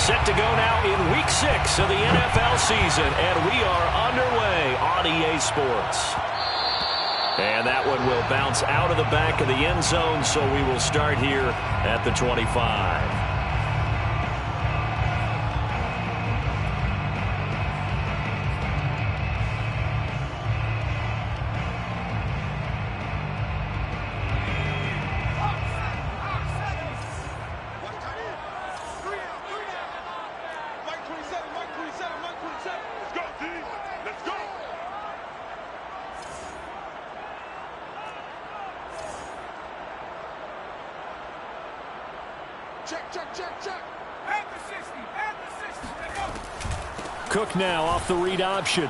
Set to go now in Week 6 of the NFL season, and we are underway on EA Sports. And that one will bounce out of the back of the end zone, so we will start here at the 25. Cook now off the read option.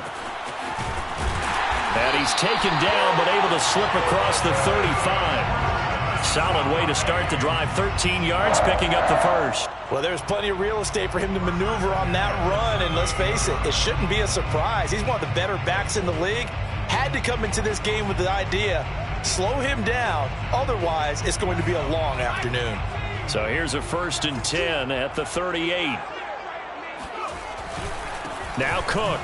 And he's taken down, but able to slip across the 35. Solid way to start the drive. 13 yards, picking up the first. Well, there's plenty of real estate for him to maneuver on that run, and let's face it, it shouldn't be a surprise. He's one of the better backs in the league. Had to come into this game with the idea, slow him down, otherwise it's going to be a long afternoon. So here's a 1st and 10 at the 38. Now Cook.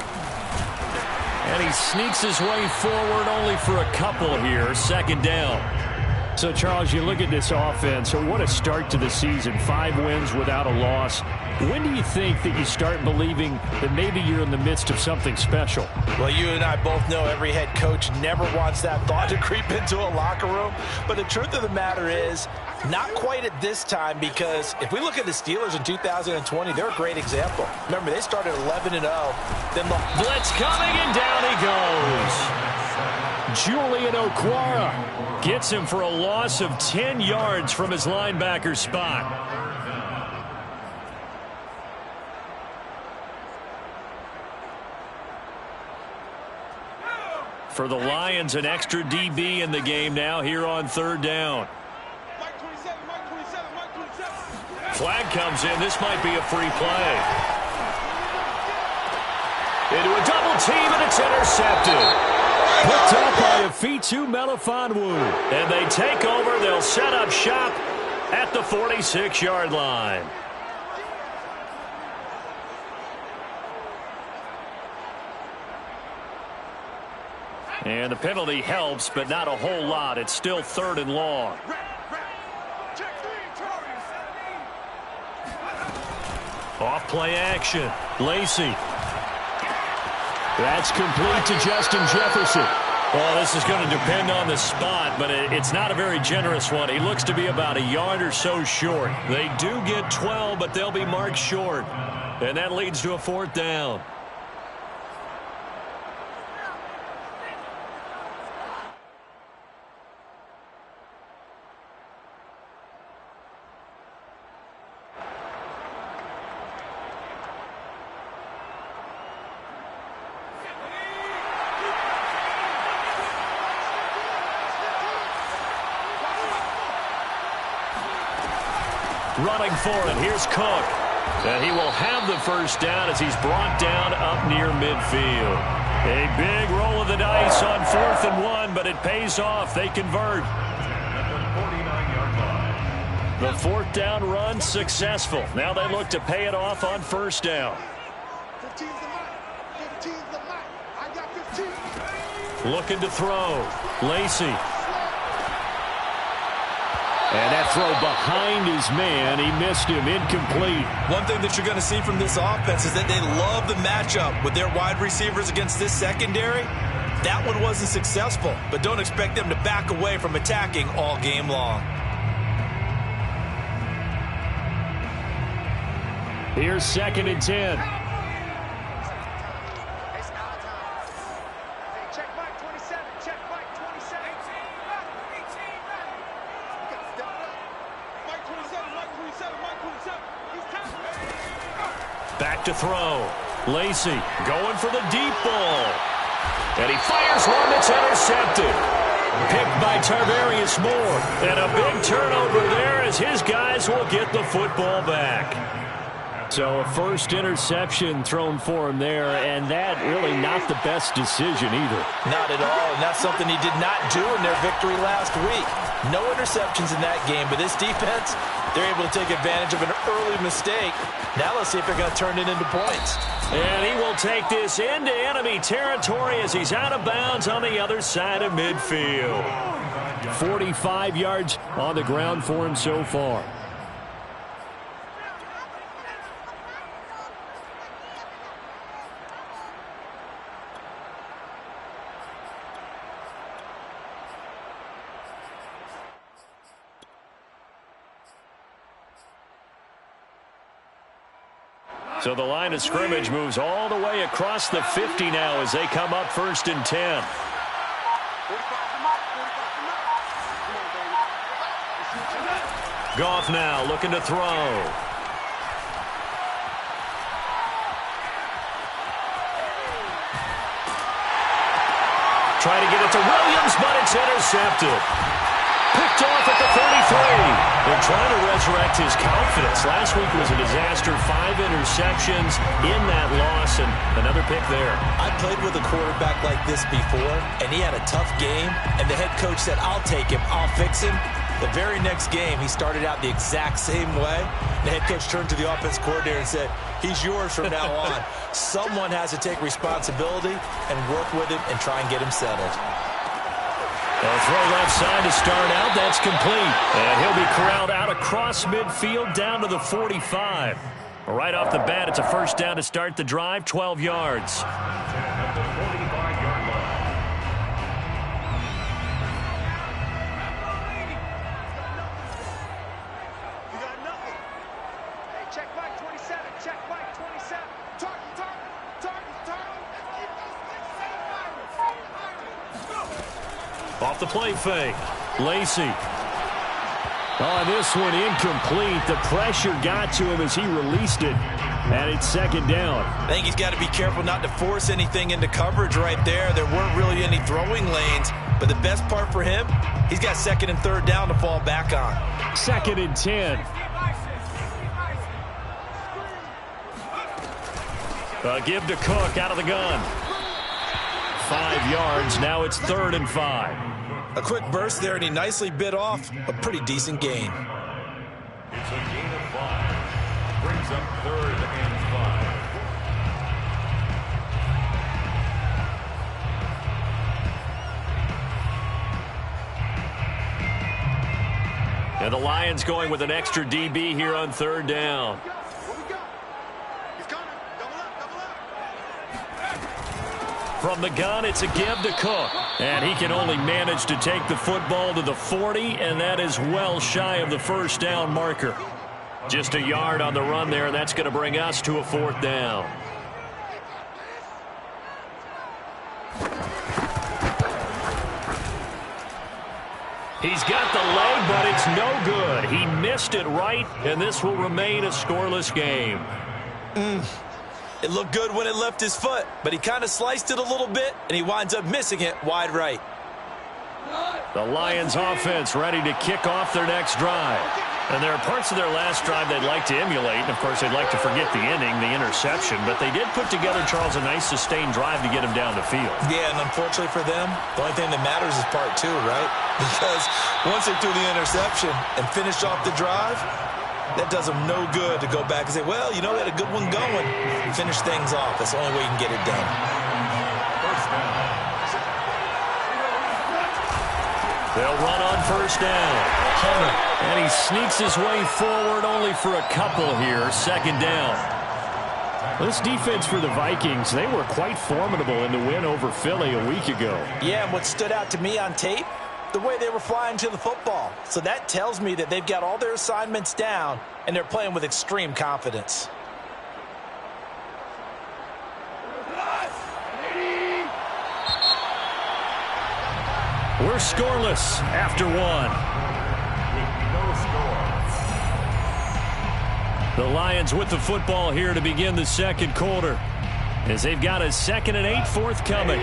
And he sneaks his way forward only for a couple here. 2nd down. So, Charles, you look at this offense, so what a start to the season. 5 wins without a loss. When do you think that you start believing that maybe you're in the midst of something special? Well, you and I both know every head coach never wants that thought to creep into a locker room. But the truth of the matter is, not quite at this time, because if we look at the Steelers in 2020, they're a great example. Remember, they started 11-0. Then the blitz coming, and down he goes. Julian Okwara gets him for a loss of 10 yards from his linebacker spot. For the Lions, an extra DB in the game now here on 3rd down. Flag comes in. This might be a free play. Into a double team, and it's intercepted. Picked up by Afitu Melifonwu. And they take over. They'll set up shop at the 46-yard line. And the penalty helps, but not a whole lot. It's still 3rd and long. Off play action. Lacey. That's complete to Justin Jefferson. Well, this is going to depend on the spot, but it's not a very generous one. He looks to be about a yard or so short. They do get 12, but they'll be marked short. And that leads to a 4th down. Running for it, here's Cook. And he will have the 1st down as he's brought down up near midfield. A big roll of the dice on 4th and 1, but it pays off. They convert. The 4th down run successful. Now they look to pay it off on 1st down. Looking to throw. Lacey. And that throw behind his man, he missed him, incomplete. One thing that you're going to see from this offense is that they love the matchup with their wide receivers against this secondary. That one wasn't successful, but don't expect them to back away from attacking all game long. Here's 2nd and 10. Back to throw. Lacey going for the deep ball. And he fires one that's intercepted. Picked by Tarvarius Moore. And a big turnover there as his guys will get the football back. So a 1st interception thrown for him there, and that really not the best decision either. Not at all, and that's something he did not do in their victory last week. No interceptions in that game, but this defense, they're able to take advantage of an early mistake. Now let's see if they're going to turn it into points. And he will take this into enemy territory as he's out of bounds on the other side of midfield. 45 yards on the ground for him so far. So the line of scrimmage moves all the way across the 50 now as they come up 1st and 10. Goff now looking to throw. Trying to get it to Williams, but it's intercepted. Picked off at the 33. They're trying to resurrect his confidence. Last week was a disaster. 5 interceptions in that loss, and another pick there. I played with a quarterback like this before, and he had a tough game, and the head coach said, I'll take him, I'll fix him. The very next game, he started out the exact same way. The head coach turned to the offense coordinator and said, he's yours from now on. Someone has to take responsibility and work with him and try and get him settled. They'll throw left side to start out. That's complete. And he'll be corralled out across midfield down to the 45. Right off the bat, it's a first down to start the drive, 12 yards. Off the play fake. Lacy. On this one, incomplete. The pressure got to him as he released it. And it's 2nd down. I think he's got to be careful not to force anything into coverage right there. There weren't really any throwing lanes. But the best part for him, he's got 2nd and 3rd down to fall back on. 2nd and 10. Give to Cook out of the gun. 5 yards. Now it's 3rd and 5. A quick burst there, and he nicely bit off a pretty decent gain. It's a gain of 5. Brings up 3rd and 5. And the Lions going with an extra DB here on 3rd down. From the gun, it's a give to Cook. And he can only manage to take the football to the 40, and that is well shy of the first down marker. Just a yard on the run there, and that's going to bring us to a 4th down. He's got the leg, but it's no good. He missed it right, and this will remain a scoreless game. It looked good when it left his foot, but he kind of sliced it a little bit, and he winds up missing it wide right. The Lions offense ready to kick off their next drive. And there are parts of their last drive they'd like to emulate. And, of course, they'd like to forget the ending, the interception. But they did put together, Charles, a nice sustained drive to get him down the field. Yeah, and unfortunately for them, the only thing that matters is part 2, right? Because once they threw the interception and finished off the drive, that does them no good to go back and say, well, you know, they had a good one going. Finish things off. That's the only way you can get it done. They'll run on 1st down. Hunter. And he sneaks his way forward only for a couple here. 2nd down. This defense for the Vikings, they were quite formidable in the win over Philly a week ago. Yeah, and what stood out to me on tape, the way they were flying to the football. So that tells me that they've got all their assignments down, and they're playing with extreme confidence. We're scoreless after 1. The Lions with the football here to begin the 2nd quarter, as they've got a 2nd and 8 forthcoming.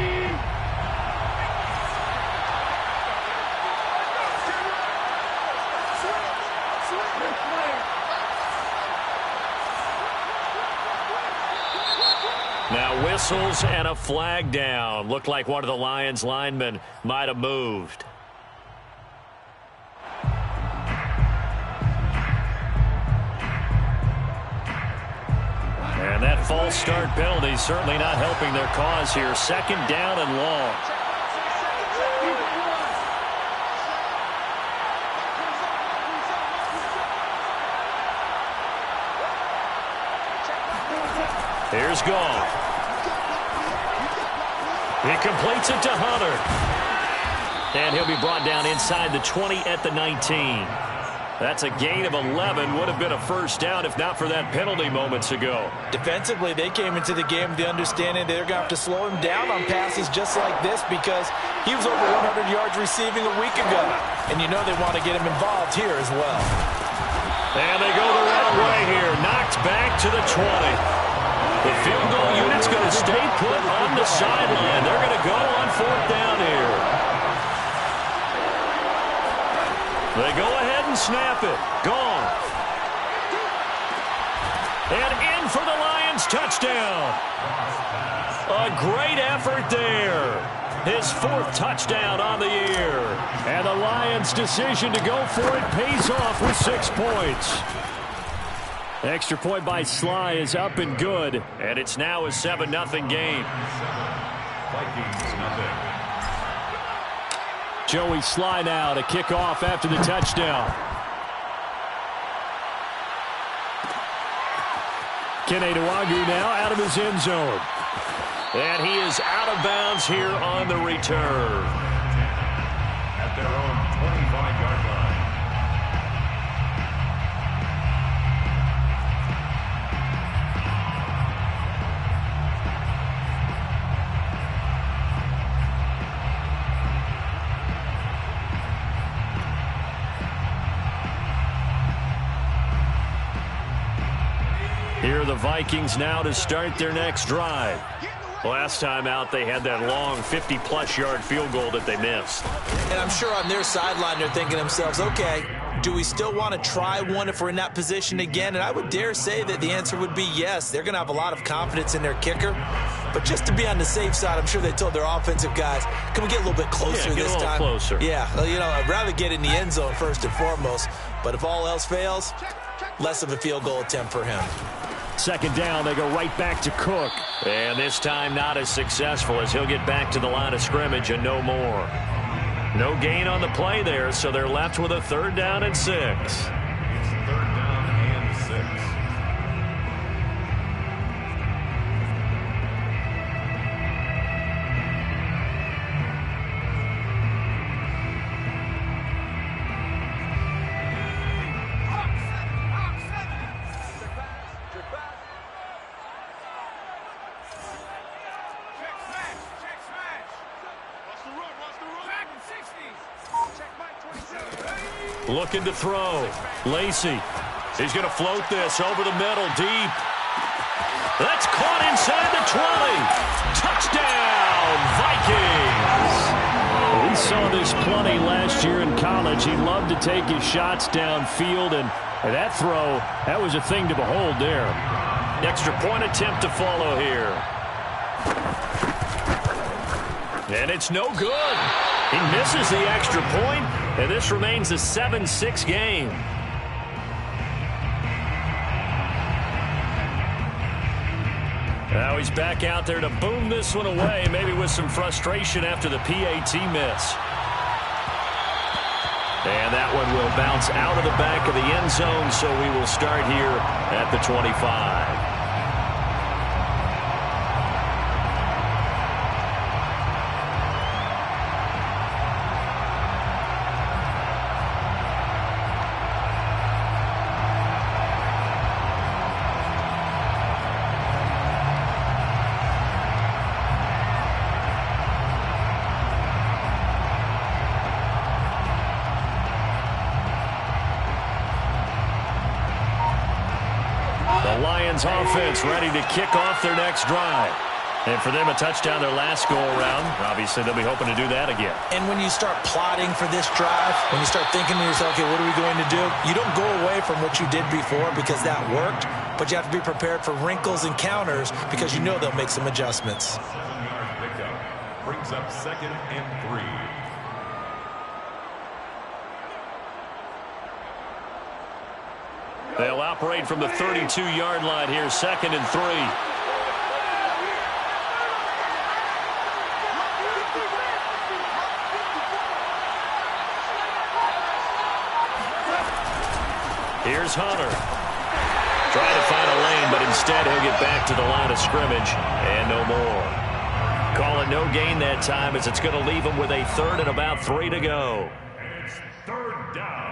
Now whistles and a flag down. Looked like one of the Lions linemen might have moved. false start penalty certainly not helping their cause here. Second down and long. Here's Goff. He completes it to Hunter. And he'll be brought down inside the 20 at the 19. That's a gain of 11. Would have been a first down if not for that penalty moments ago. Defensively, they came into the game with the understanding they're going to have to slow him down on passes just like this because he was over 100 yards receiving a week ago. And you know they want to get him involved here as well. And they go the wrong way here. Knocked back to the 20. The field goal unit's going to stay put on the sideline. They're going to go on fourth down here. They go ahead and snap it. Gone. And in for the Lions touchdown. A great effort there. His fourth touchdown on the year. And the Lions' decision to go for it pays off with 6 points. Extra point by Sly is up and good. And it's now a 7-0 game. Vikings nothing. Joey Sly now to kick off after the touchdown. Kene Nwangwu now out of his end zone. And he is out of bounds here on the return. At their own 25-yard line. Here are the Vikings now to start their next drive. Last time out, they had that long 50-plus yard field goal that they missed. And I'm sure on their sideline they're thinking to themselves, okay, do we still want to try one if we're in that position again? And I would dare say that the answer would be yes. They're going to have a lot of confidence in their kicker. But just to be on the safe side, I'm sure they told their offensive guys, can we get a little bit closer this time? Closer. Yeah, well, you know, I'd rather get in the end zone first and foremost. But if all else fails, less of a field goal attempt for him. Second down, they go right back to Cook. And this time not as successful as he'll get back to the line of scrimmage and no more. No gain on the play there, so they're left with a 3rd down and 6. It's 3rd down and 6. Looking to throw. Lacey. He's going to float this over the middle deep. That's caught inside the 20. Touchdown, Vikings. We saw this plenty last year in college. He loved to take his shots downfield, and that throw, that was a thing to behold there. Extra point attempt to follow here. And it's no good. He misses the extra point, and this remains a 7-6 game. Now he's back out there to boom this one away, maybe with some frustration after the PAT miss. And that one will bounce out of the back of the end zone, so we will start here at the 25. Offense ready to kick off their next drive. And for them, a touchdown their last go-around. Obviously, they'll be hoping to do that again. And when you start plotting for this drive, when you start thinking to yourself, okay, what are we going to do? You don't go away from what you did before because that worked, but you have to be prepared for wrinkles and counters because you know they'll make some adjustments. 7-yard pickup brings up 2nd and 3. They'll operate from the 32-yard line here, 2nd and 3. Here's Hunter. Trying to find a lane, but instead he'll get back to the line of scrimmage and no more. Call it no gain that time as it's going to leave him with a third and about 3 to go. And it's third down.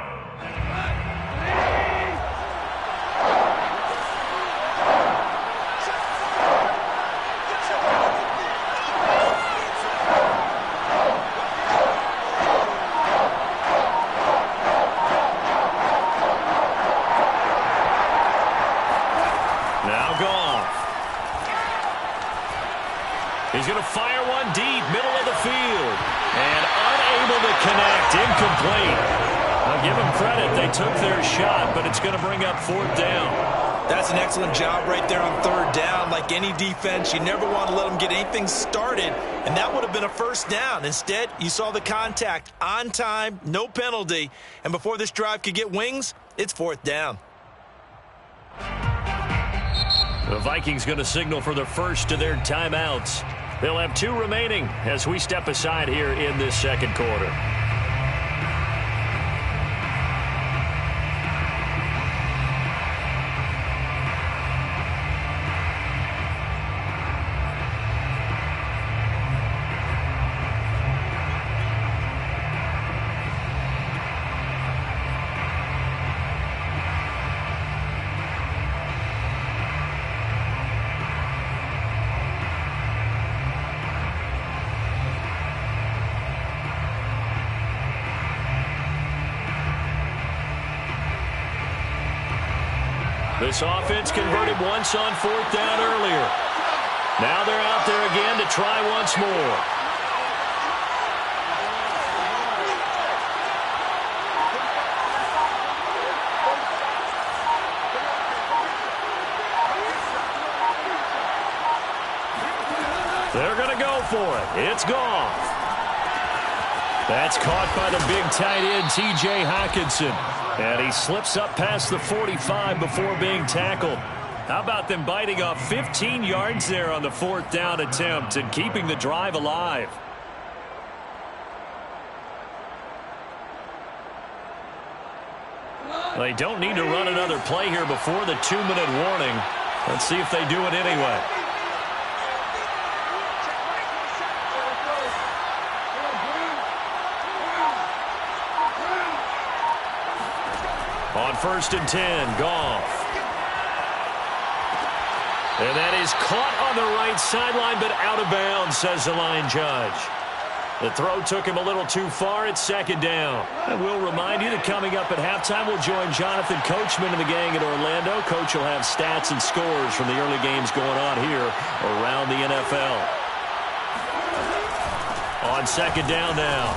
He's going to fire one deep, middle of the field. And unable to connect, incomplete. I'll give them credit. They took their shot, but it's going to bring up 4th down. That's an excellent job right there on 3rd down. Like any defense, you never want to let them get anything started, and that would have been a 1st down. Instead, you saw the contact on time, no penalty, and before this drive could get wings, it's 4th down. The Vikings going to signal for the first of their timeouts. They'll have 2 remaining as we step aside here in this second quarter. This offense converted once on 4th down earlier. Now they're out there again to try once more. They're going to go for it. It's gone. That's caught by the big tight end, T.J. Hockenson. And he slips up past the 45 before being tackled. How about them biting off 15 yards there on the 4th down attempt and keeping the drive alive? They don't need to run another play here before the 2-minute warning. Let's see if they do it anyway. On 1st and 10, Goff. And that is caught on the right sideline, but out of bounds, says the line judge. The throw took him a little too far at 2nd down. And we'll remind you that coming up at halftime, we'll join Jonathan Coachman and the gang in Orlando. Coach will have stats and scores from the early games going on here around the NFL. On 2nd down now.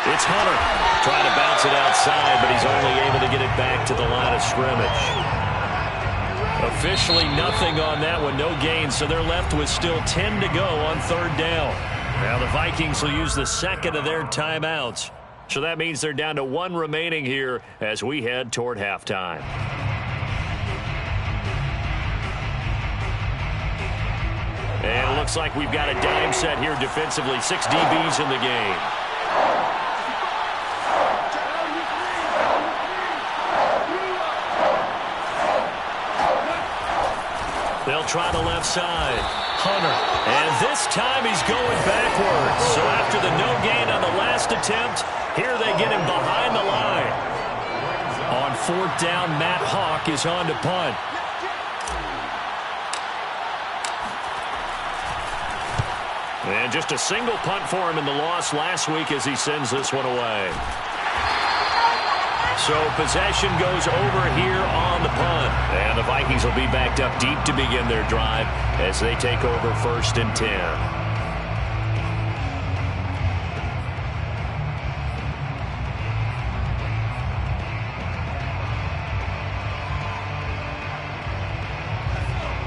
It's Hunter trying to bounce it outside, but he's only able to get it back to the line of scrimmage. Officially nothing on that one, no gain, so they're left with still 10 to go on 3rd down. Now the Vikings will use the second of their timeouts, so that means they're down to 1 remaining here as we head toward halftime. And it looks like we've got a dime set here defensively, 6 DBs in the game. They'll try the left side. Hunter. And this time he's going backwards. So after the no gain on the last attempt, here they get him behind the line. On 4th down, Matt Hawk is on to punt. And just a single punt for him in the loss last week as he sends this one away. So possession goes over here on the punt. And the Vikings will be backed up deep to begin their drive as they take over 1st and 10.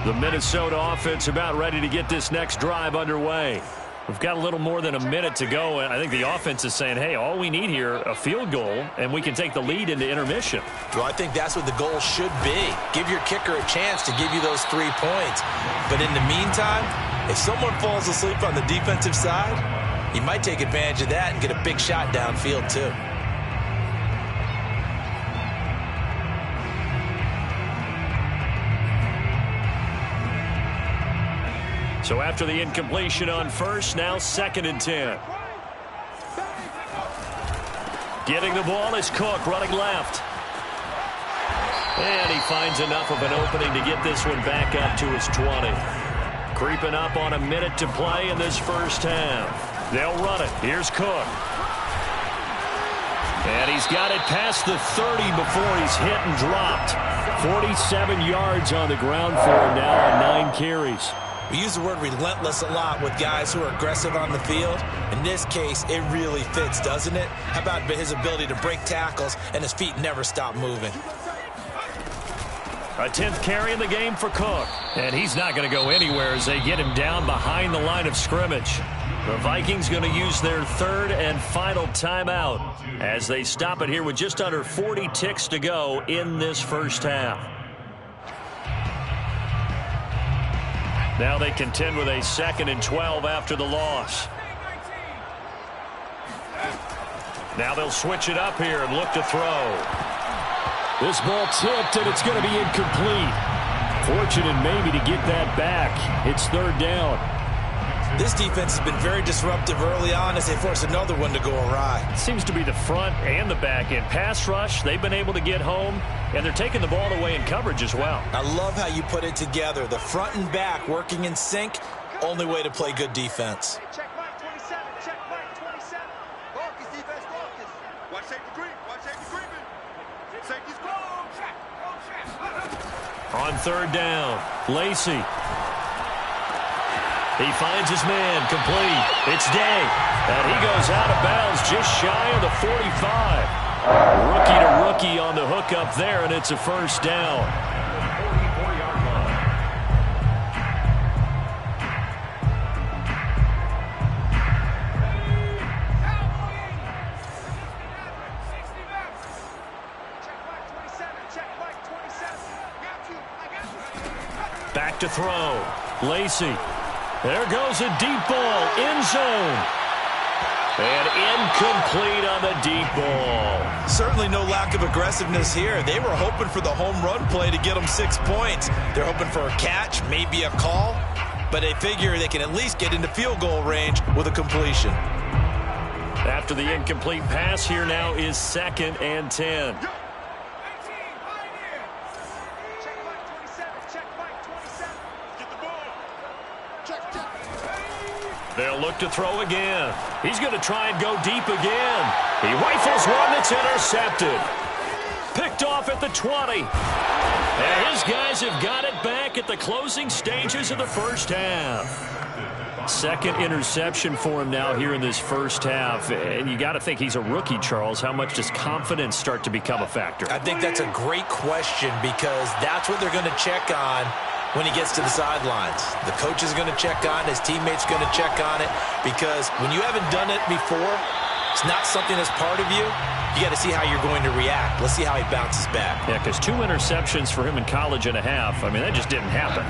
The Minnesota offense about ready to get this next drive underway. We've got a little more than a minute to go, and I think the offense is saying, hey, all we need here, a field goal, and we can take the lead into intermission. Well, I think that's what the goal should be. Give your kicker a chance to give you those 3 points. But in the meantime, if someone falls asleep on the defensive side, you might take advantage of that and get a big shot downfield too. So after the incompletion on first, now 2nd and 10. Getting the ball is Cook, running left. And he finds enough of an opening to get this one back up to his 20. Creeping up on a minute to play in this first half. They'll run it. Here's Cook. And he's got it past the 30 before he's hit and dropped. 47 yards on the ground for him now on 9 carries. We use the word relentless a lot with guys who are aggressive on the field. In this case, it really fits, doesn't it? How about his ability to break tackles and his feet never stop moving? A 10th carry in the game for Cook. And he's not going to go anywhere as they get him down behind the line of scrimmage. The Vikings going to use their 3rd and final timeout as they stop it here with just under 40 ticks to go in this first half. Now they contend with a 2nd and 12 after the loss. Now they'll switch it up here and look to throw. This ball tipped, and it's going to be incomplete. Fortunate maybe to get that back. It's 3rd down. This defense has been very disruptive early on as they force another one to go awry. Seems to be the front and the back end. Pass rush, they've been able to get home, and they're taking the ball away in coverage as well. I love how you put it together. The front and back working in sync, only way to play good defense. Check Mike 27, check Mike 27. Focus, defense, focus. Watch safety creep, watch safety creeping. Safety's go, check, go, check. On 3rd down, Lacey. He finds his man, complete. It's Day. And he goes out of bounds just shy of the 45. Rookie to rookie on the hookup there, and it's a first down. 44-yard line. Check Mike 27, check Mike 27. Got you, I got you. Back to throw. Lacey. There goes a deep ball, end zone. And incomplete on the deep ball. Certainly no lack of aggressiveness here. They were hoping for the home run play to get them 6 points. They're hoping for a catch, maybe a call, but they figure they can at least get into field goal range with a completion. After the incomplete pass, here now is 2nd and 10. They'll look to throw again. He's going to try and go deep again. He rifles one that's intercepted. Picked off at the 20. And his guys have got it back at the closing stages of the first half. 2nd interception for him now here in this first half. And you got to think he's a rookie, Charles. How much does confidence start to become a factor? I think that's a great question because that's what they're going to check on when he gets to the sidelines. The coach is going to check on, his teammates going to check on it, because when you haven't done it before, it's not something that's part of you. You got to see how you're going to react. Let's see how he bounces back. Yeah, because 2 interceptions for him in college and a half. I mean, that just didn't happen.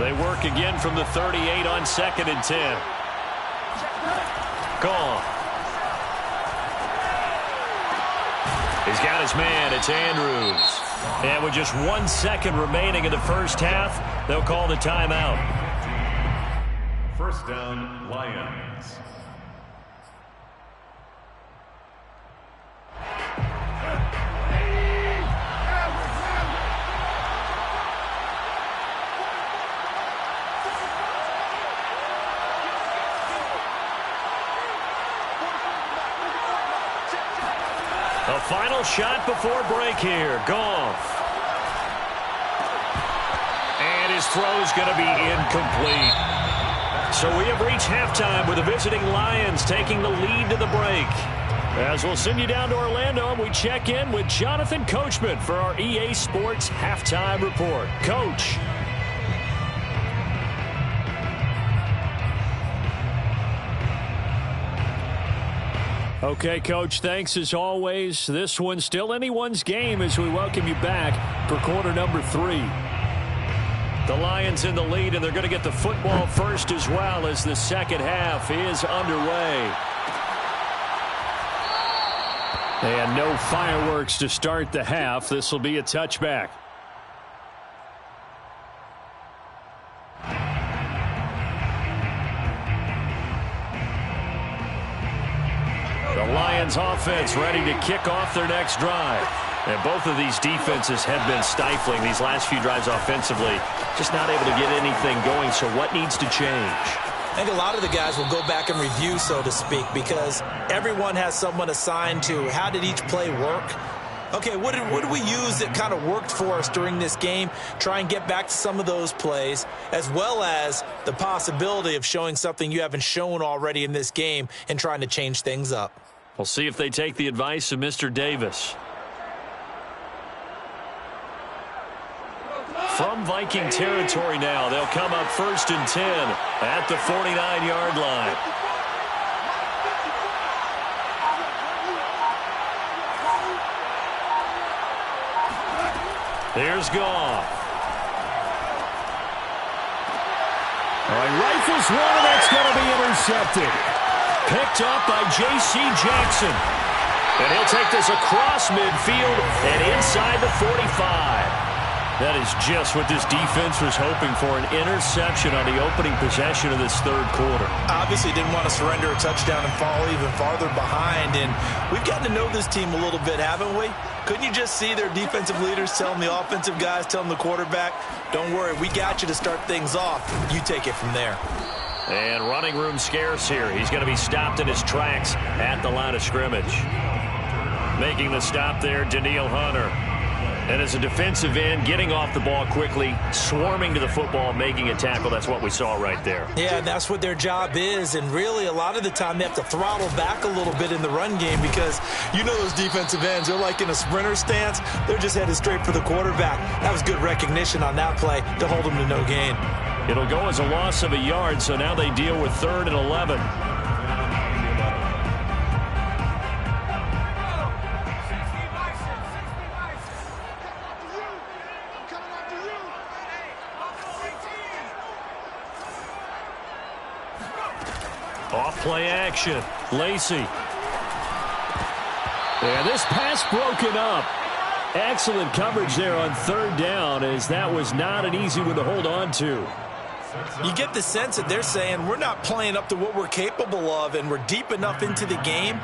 They work again from the 38 on 2nd and 10. Gone. He's got his man. It's Andrews. And with just 1 second remaining in the first half, they'll call the timeout. First down, Lions. A final shot before break here. Goff. And his throw is going to be incomplete. So we have reached halftime with the visiting Lions taking the lead to the break. As we'll send you down to Orlando, and we check in with Jonathan Coachman for our EA Sports Halftime Report. Coach. Okay, Coach, thanks as always. This one's still anyone's game as we welcome you back for quarter number 3. The Lions in the lead, and they're going to get the football first as well as the second half is underway. And no fireworks to start the half. This will be a touchback. Lions offense ready to kick off their next drive. And both of these defenses have been stifling these last few drives offensively. Just not able to get anything going, so what needs to change? I think a lot of the guys will go back and review, so to speak, because everyone has someone assigned to how did each play work. Okay, what did we use that kind of worked for us during this game? Try and get back to some of those plays, as well as the possibility of showing something you haven't shown already in this game and trying to change things up. We'll see if they take the advice of Mr. Davis. From Viking territory now, they'll come up 1st and 10 at the 49-yard line. Here's Goff. All right, rifles one, and that's going to be intercepted. Picked up by J.C. Jackson. And he'll take this across midfield and inside the 45. That is just what this defense was hoping for, an interception on the opening possession of this third quarter. Obviously didn't want to surrender a touchdown and fall even farther behind, and we've gotten to know this team a little bit, haven't we? Couldn't you just see their defensive leaders telling the offensive guys, telling the quarterback, don't worry, we got you to start things off. You take it from there. And running room scarce here. He's going to be stopped in his tracks at the line of scrimmage. Making the stop there, Danielle Hunter. And as a defensive end, getting off the ball quickly, swarming to the football, making a tackle. That's what we saw right there. Yeah, and that's what their job is. And really, a lot of the time, they have to throttle back a little bit in the run game because you know those defensive ends, they're like in a sprinter stance. They're just headed straight for the quarterback. That was good recognition on that play to hold them to no gain. It'll go as a loss of a yard, so now they deal with 3rd and 11. Off play action. Lacey. And this pass broken up. Excellent coverage there on 3rd down, as that was not an easy one to hold on to. You get the sense that they're saying we're not playing up to what we're capable of, and we're deep enough into the game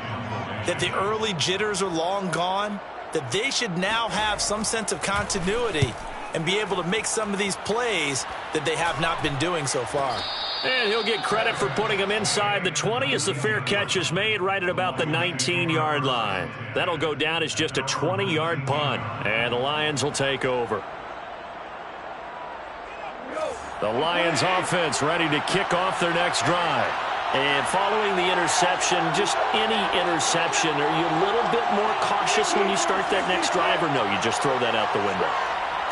that the early jitters are long gone, that they should now have some sense of continuity and be able to make some of these plays that they have not been doing so far. And he'll get credit for putting him inside the 20 as the fair catch is made right at about the 19-yard line. That'll go down as just a 20-yard punt, and the Lions will take over. The Lions offense ready to kick off their next drive. And following the interception, just any interception, are you a little bit more cautious when you start that next drive, or no, you just throw that out the window?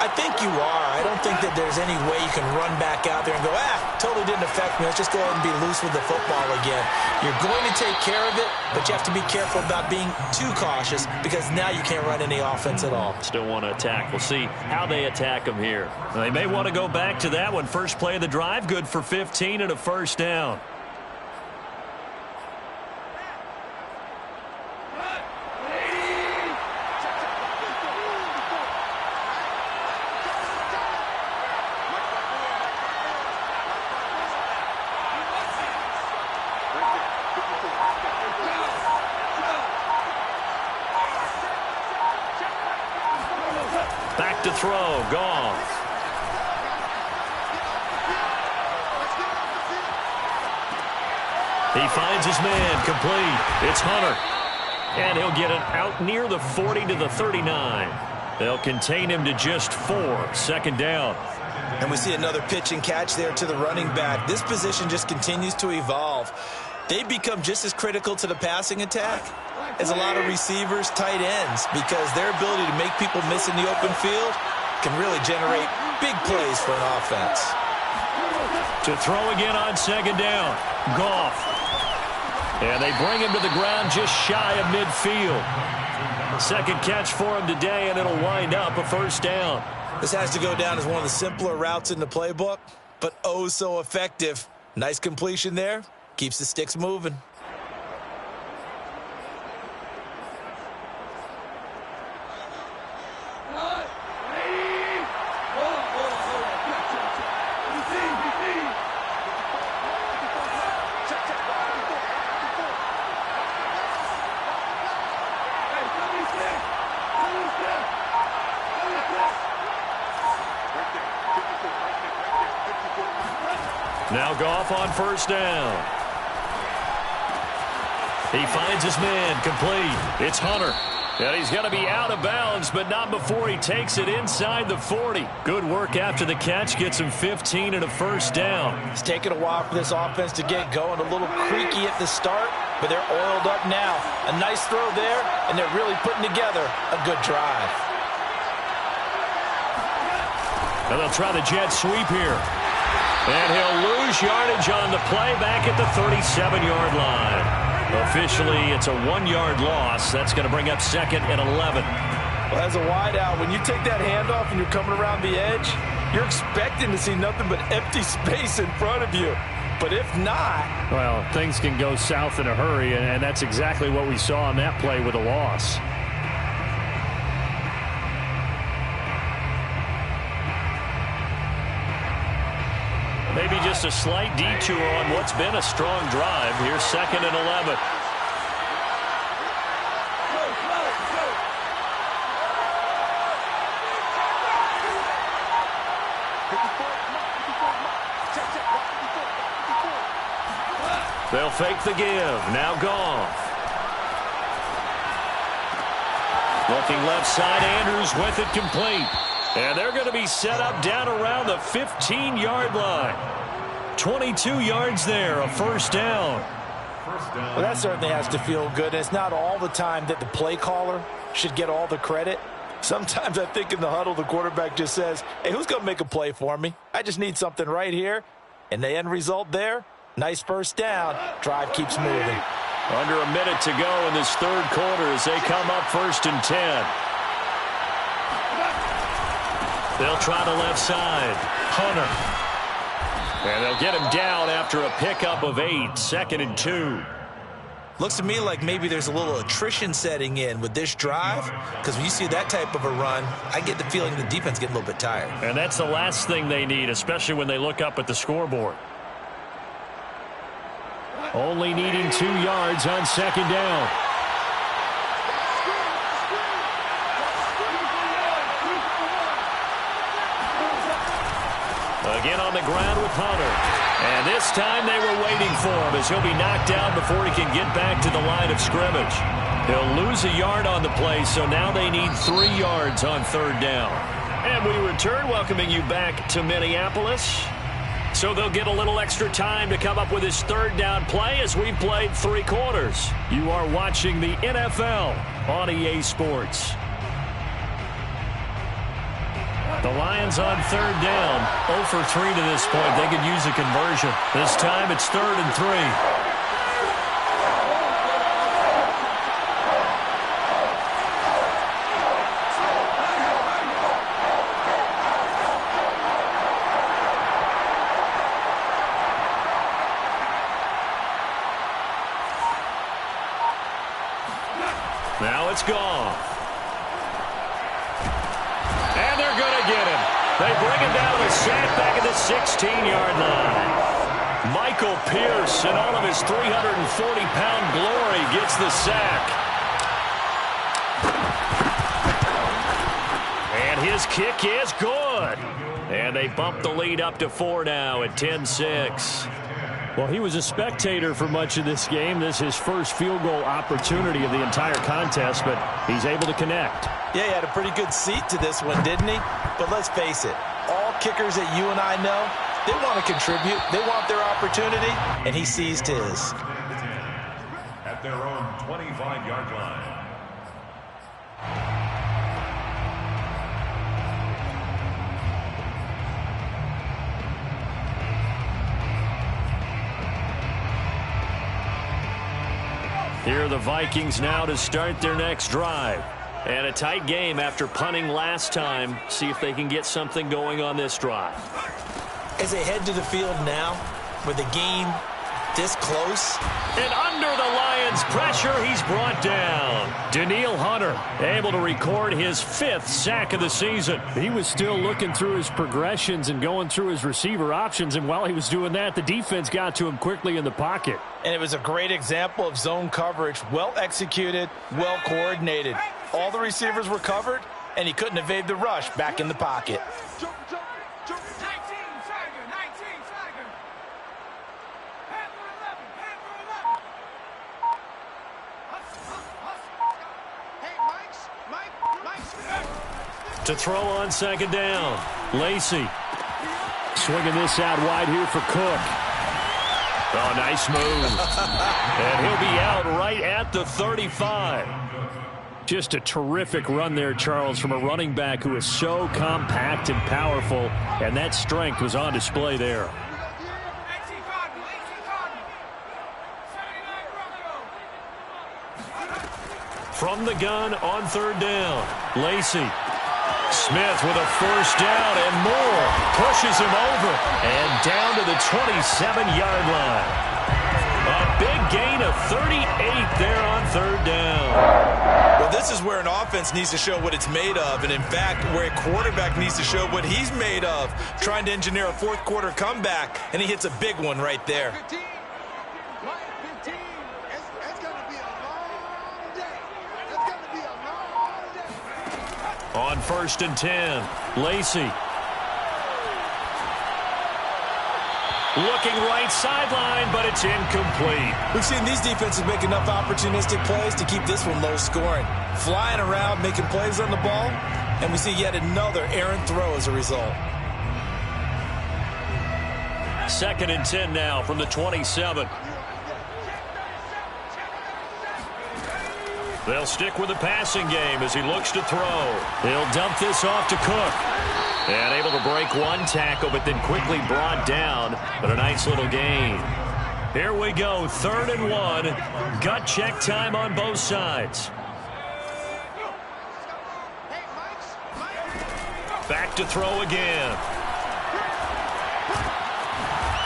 I think you are. I don't think that there's any way you can run back out there and go, totally didn't affect me. Let's just go ahead and be loose with the football again. You're going to take care of it, but you have to be careful about being too cautious because now you can't run any offense at all. Still want to attack. We'll see how they attack them here. They may want to go back to that one. First play of the drive, good for 15 and a 1st down. Back to throw, Goff. He finds his man, complete. It's Hunter. And he'll get it out near the 40 to the 39. They'll contain him to just 4, 2nd down. And we see another pitch and catch there to the running back. This position just continues to evolve. They become just as critical to the passing attack as a lot of receivers, tight ends, because their ability to make people miss in the open field can really generate big plays for an offense. To throw again on 2nd down, Goff. And they bring him to the ground just shy of midfield. 2nd catch for him today, and it'll wind up a 1st down. This has to go down as one of the simpler routes in the playbook, but oh so effective. Nice completion there. Keeps the sticks moving. Now Goff on first down. He finds his man, complete. It's Hunter. And he's going to be out of bounds, but not before he takes it inside the 40. Good work after the catch. Gets him 15 and a first down. It's taken a while for this offense to get going. A little creaky at the start, but they're oiled up now. A nice throw there, and they're really putting together a good drive. And they'll try the jet sweep here. And he'll lose yardage on the play back at the 37-yard line. Officially, it's a 1-yard loss. That's going to bring up 2nd and 11. Well, as a wideout, when you take that handoff and you're coming around the edge, you're expecting to see nothing but empty space in front of you. But if not... Well, things can go south in a hurry, and that's exactly what we saw on that play with a loss. Maybe just a slight detour on what's been a strong drive. Here's 2nd and 11. They'll fake the give. Now Goff. Looking left side, Andrews with it complete. And they're going to be set up down around the 15-yard line. 22 yards there, a first down. Well, that certainly has to feel good. It's not all the time that the play caller should get all the credit. Sometimes I think in the huddle, the quarterback just says, hey, who's going to make a play for me? I just need something right here. And the end result there, nice first down. Drive keeps moving. Under a minute to go in this third quarter as they come up 1st and 10. They'll try the left side. Hunter. And they'll get him down after a pickup of 8. 2nd and 2. Looks to me like maybe there's a little attrition setting in with this drive, because when you see that type of a run, I get the feeling the defense getting a little bit tired. And that's the last thing they need, especially when they look up at the scoreboard. Only needing 2 yards on 2nd down. Again on the ground with Hunter. And this time they were waiting for him as he'll be knocked down before he can get back to the line of scrimmage. He'll lose a yard on the play, so now they need 3 yards on 3rd down. And we return, welcoming you back to Minneapolis. So they'll get a little extra time to come up with his 3rd down play as we've played 3 quarters. You are watching the NFL on EA Sports. The Lions on 3rd down, 0 for 3 to this point. They could use a conversion. This time it's 3rd and 3. Now it's gone. They bring him down with a sack back at the 16-yard line. Michael Pierce, in all of his 340-pound glory, gets the sack. And his kick is good. And they bump the lead up to 4 now at 10-6. Well, he was a spectator for much of this game. This is his first field goal opportunity of the entire contest, but he's able to connect. Yeah, he had a pretty good seat to this one, didn't he? But let's face it, all kickers that you and I know, they want to contribute. They want their opportunity, and he seized his. At their own 25-yard line. Here are the Vikings now to start their next drive. And a tight game after punting last time. See if they can get something going on this drive. As they head to the field now, with the game this close. And under the Lions' pressure, he's brought down. Danielle Hunter able to record his 5th sack of the season. He was still looking through his progressions and going through his receiver options, and while he was doing that, the defense got to him quickly in the pocket. And it was a great example of zone coverage. Well executed, well coordinated. All the receivers were covered, and he couldn't evade the rush back in the pocket. To throw on second down. Lacy. Swinging this out wide here for Cook. Oh, nice move. And he'll be out right at the 35. Just a terrific run there, Charles, from a running back who is so compact and powerful, and that strength was on display there. From the gun on third down, Lacy. Smith with a first down and more. Pushes him over and down to the 27-yard line. A big gain of 38 there on third down. Well, this is where an offense needs to show what it's made of, and in fact, where a quarterback needs to show what he's made of, trying to engineer a fourth quarter comeback, and he hits a big one right there. 15. It's going to be a long day. It's going to be a long day. On 1st and 10, Lacy. Looking right sideline, but it's incomplete. We've seen these defenses make enough opportunistic plays to keep this one low scoring. Flying around, making plays on the ball, and we see yet another errant throw as a result. 2nd and 10 now from the 27. They'll stick with the passing game as he looks to throw. He'll dump this off to Cook. And able to break one tackle, but then quickly brought down. But a nice little gain. Here we go, 3rd and 1. Gut check time on both sides. Back to throw again.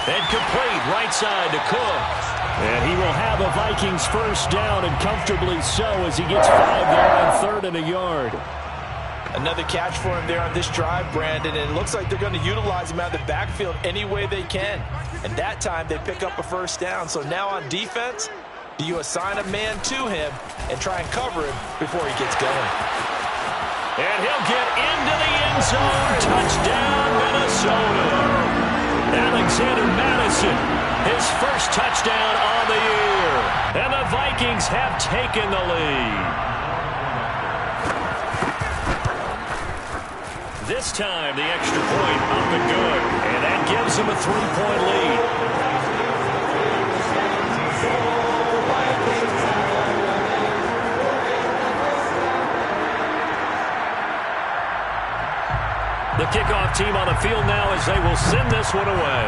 And complete right side to Cook. And he will have a Vikings first down, and comfortably so, as he gets 5 there on 3rd and a yard. Another catch for him there on this drive, Brandon, and it looks like they're going to utilize him out of the backfield any way they can. And that time they pick up a first down. So now on defense, do you assign a man to him and try and cover him before he gets going? And he'll get into the end zone. Touchdown, Minnesota. Alexander Madison, his first touchdown on the year. And the Vikings have taken the lead. This time, the extra point up and good. And that gives him a 3-point lead. The kickoff team on the field now as they will send this one away.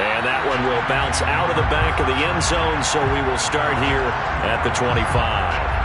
And that one will bounce out of the back of the end zone, so we will start here at the 25.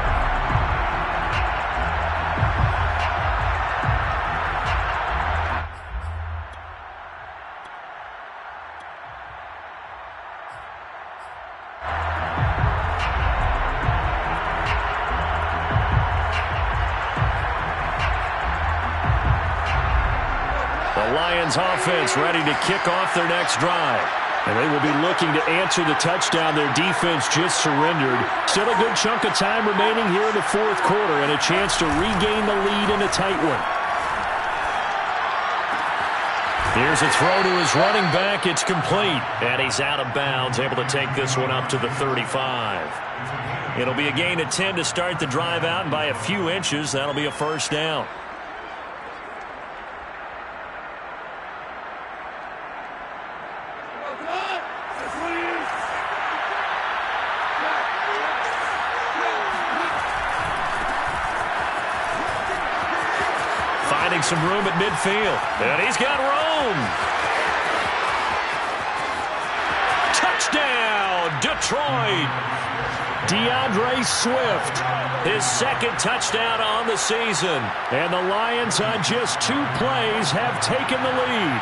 Offense ready to kick off their next drive. And they will be looking to answer the touchdown their defense just surrendered. Still a good chunk of time remaining here in the fourth quarter and a chance to regain the lead in a tight one. Here's a throw to his running back. It's complete. And he's out of bounds, able to take this one up to the 35. It'll be a gain of 10 to start the drive out, and by a few inches, that'll be a first down. Some room at midfield, and he's got room. Touchdown, Detroit. DeAndre Swift, his second touchdown on the season, and the Lions on just 2 plays have taken the lead.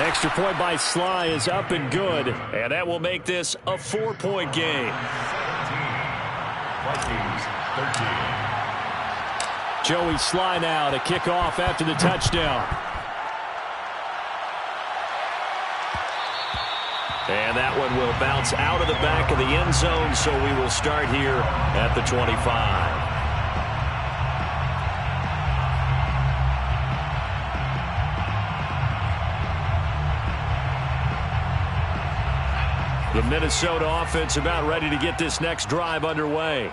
Extra point by Sly is up and good, and that will make this a 4-point game. Vikings 13. Joey Sly now to kick off after the touchdown. And that one will bounce out of the back of the end zone, so we will start here at the 25. The Minnesota offense about ready to get this next drive underway.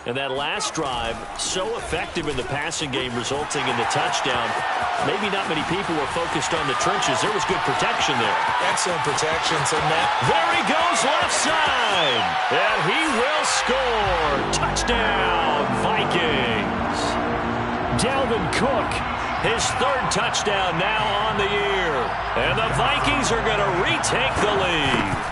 And that last drive, so effective in the passing game, resulting in the touchdown. Maybe not many people were focused on the trenches. There was good protection there. Excellent protection. So Matt, there he goes left side. And he will score. Touchdown, Vikings. Dalvin Cook. His third touchdown now on the year. And the Vikings are going to retake the lead.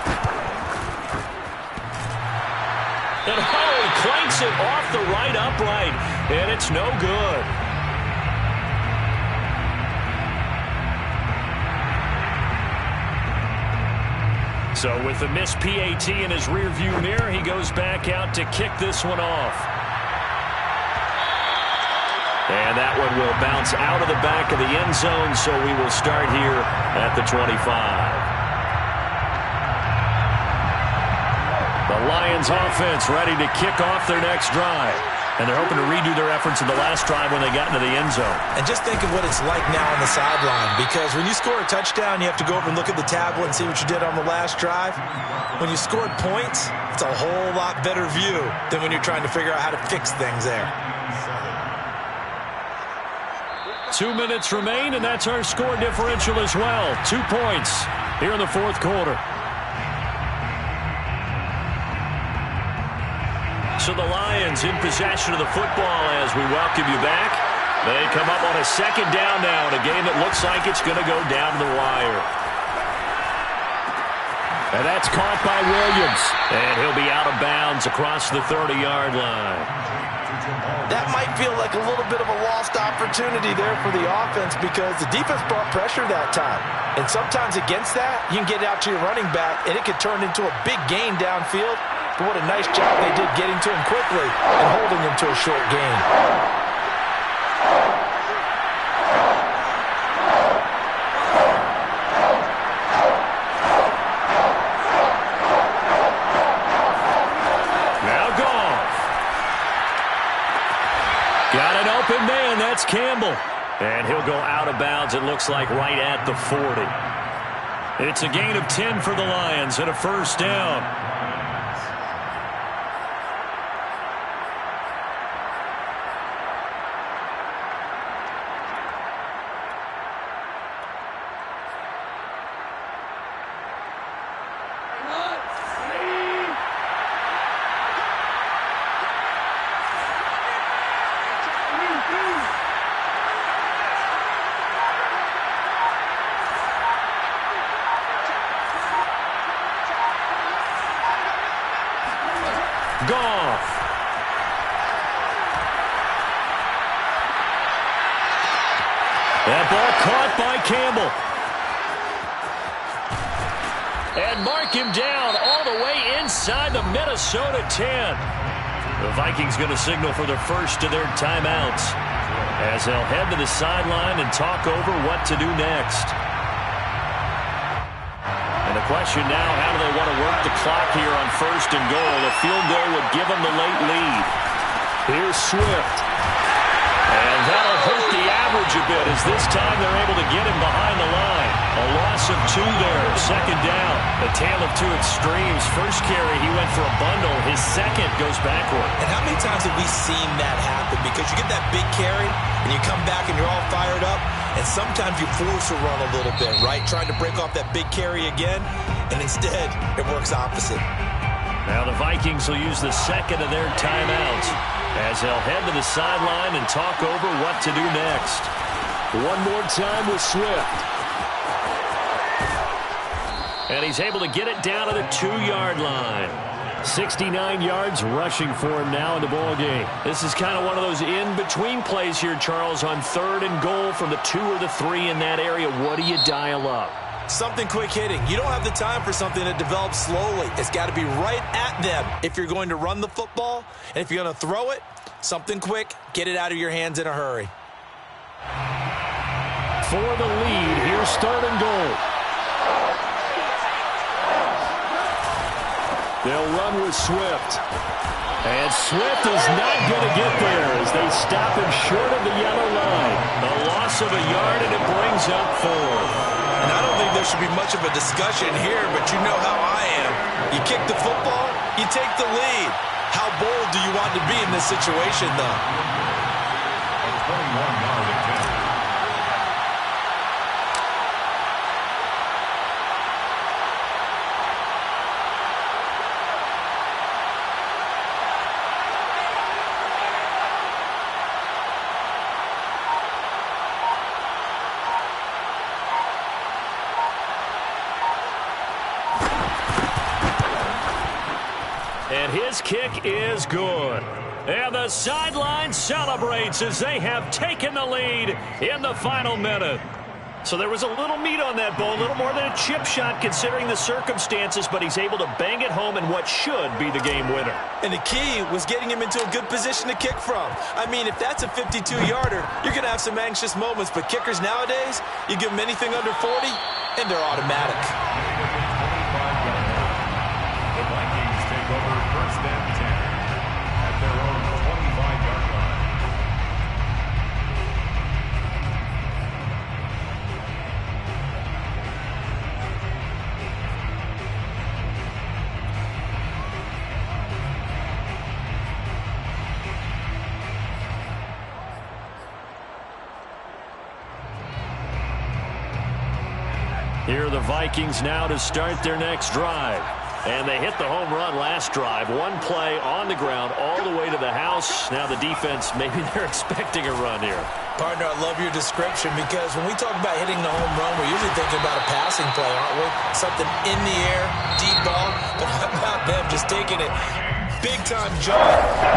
And he clanks it off the right upright, and it's no good. So with the missed PAT in his rearview mirror, he goes back out to kick this one off. And that one will bounce out of the back of the end zone, so we will start here at the 25. The Lions offense ready to kick off their next drive. And they're hoping to redo their efforts in the last drive when they got into the end zone. And just think of what it's like now on the sideline, because when you score a touchdown, you have to go over and look at the tablet and see what you did on the last drive. When you scored points, it's a whole lot better view than when you're trying to figure out how to fix things there. 2 minutes remain, and that's our score differential as well. 2 points here in the fourth quarter. So the Lions in possession of the football as we welcome you back. They come up on a second down now in a game that looks like it's going to go down to the wire. And that's caught by Williams. And he'll be out of bounds across the 30-yard line. That might feel like a little bit of a lost opportunity there for the offense because the defense brought pressure that time. And sometimes against that, you can get out to your running back, and it could turn into a big gain downfield. But what a nice job they did getting to him quickly and holding him to a short gain. Now Goff. Got an open man. That's Campbell. And he'll go out of bounds, it looks like, right at the 40. It's a gain of 10 for the Lions and a first down. Goff. That ball caught by Campbell. And mark him down all the way inside the Minnesota 10. The Vikings going to signal for their first of their timeouts as they'll head to the sideline and talk over what to do next. And the question now, how do they want to work the clock here on first and goal? A field goal would give them the late lead. Here's Swift. And that'll hurt the average a bit as this time they're able to get him behind the line. A loss of 2 there, second down. A tale of two extremes. First carry, he went for a bundle. His second goes backward. And how many times have we seen that happen? Because you get that big carry, and you come back and you're all fired up, and sometimes you force a run a little bit, right? Trying to break off that big carry again, and instead it works opposite. Now the Vikings will use the second of their timeouts as they'll head to the sideline and talk over what to do next. One more time with Swift. And he's able to get it down to the 2-yard line. 69 yards rushing for him now in the ballgame. This is kind of one of those in-between plays here, Charles, on third and goal from the 2 or the 3 in that area. What do you dial up? Something quick hitting. You don't have the time for something that develops slowly. It's got to be right at them if you're going to run the football. And if you're going to throw it, something quick, get it out of your hands in a hurry. For the lead, here's third and goal. They'll run with Swift. And Swift is not going to get there as they stop him short of the yellow line. A loss of a yard, and it brings up 4. And I don't think there should be much of a discussion here, but you know how I am. You You take the lead. How bold do you want to be in this situation, though? A 21-yard attempt. And his kick is good. And the sideline celebrates as they have taken the lead in the final minute. So there was a little meat on that ball, a little more than a chip shot considering the circumstances, but he's able to bang it home in what should be the game winner. And the key was getting him into a good position to kick from. I mean, if that's a 52-yarder, you're going to have some anxious moments, but kickers nowadays, you give them anything under 40, and they're automatic. The Vikings take over first and 10 at their own 25-yard line. Here are the Vikings now to start their next drive. And they hit the home run last drive. One play on the ground all the way to the house. Now the defense, maybe they're expecting a run here. Partner, I love your description because when we talk about hitting the home run, we're usually thinking about a passing play, aren't we? Something in the air, deep ball. But how about them just taking it big-time jog?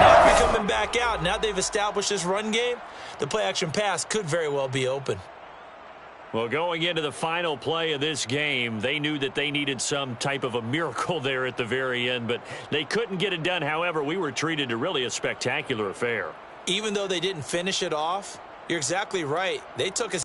Now they're coming back out. Now they've established this run game. The play-action pass could very well be open. Well, going into the final play of this game, they knew that they needed some type of a miracle there at the very end, but they couldn't get it done. However, we were treated to really a spectacular affair. Even though they didn't finish it off, you're exactly right. They took a